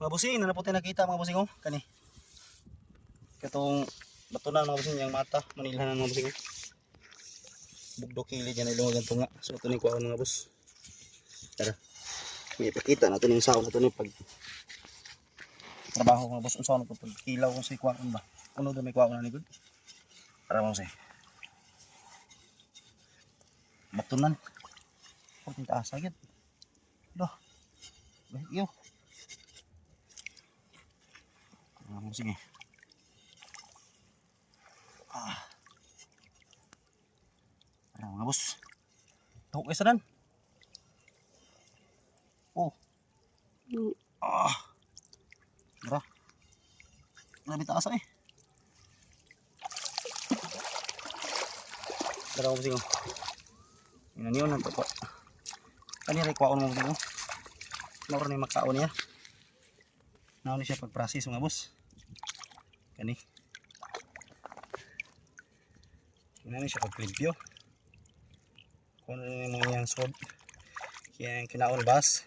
Mga busing, na po tayo nakita mga busing oh. Kani. Katong batunan mga busing, yung mata, manilahan mga busing oh. Bugdo kilid yan, ilungan ganito nga. So ito na yung kuhaan mga bus. Tara. May ipakita na ito yung sao na ito yung pag trabaho mga bus. Unsa na ito pag kilaw kung sa kuhaan ba. Ano doon may kuhaan na ni good. Tara mga busing. Batunan. Kung tintaas agad. Loh. Bahit iyo. Sige. Ayan mga boss. Tuhok kayo sa dan. Oh. Tara. Grabe taas eh. Tara mga boss. Yan yun. Kanina ikwaon mga boss. Naura na yung makaon niya. Nauna siya pag-process mga boss. Kani. Kani siya pag-limpyo. Kung ano yung mga yan sod. Kaya kinaon bas.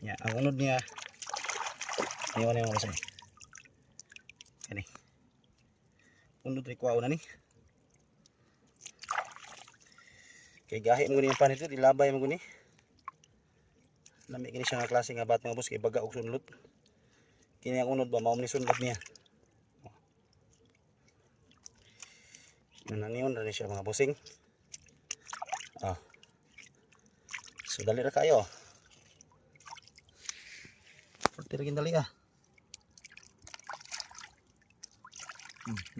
Yan. Ang unod niya. Iwan na yung mga boss. Kani. Unod rikwa na ni. Kaya gahi mo yung pan ito. Dilabay mo ni. Lami kini siya nga klase nga bat mga boss. Kaya baga og sunlot. Kini ang unod ba, maum ni sunlot niya. Nananiyon rin siya mga bossing. So dali ra kayo. Porti rin dali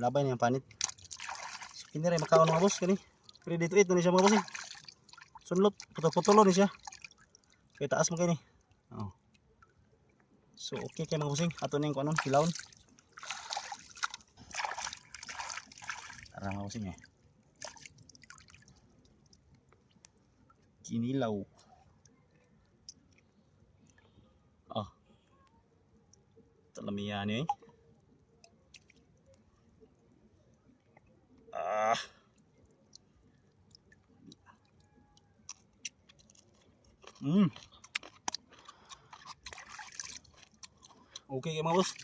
labay na yung panit. So kini rin makaon mga boss. Kini ready to eat na siya mga bossing. Sunlot, putol-putulo ni siya. Kaya taas mo kayo ni. So okay kayo mga bossing. Ato na yung kuanon, kilawon. Tara mga bossing Kinilaw. Talamihan eh. Okay kayo mga boss.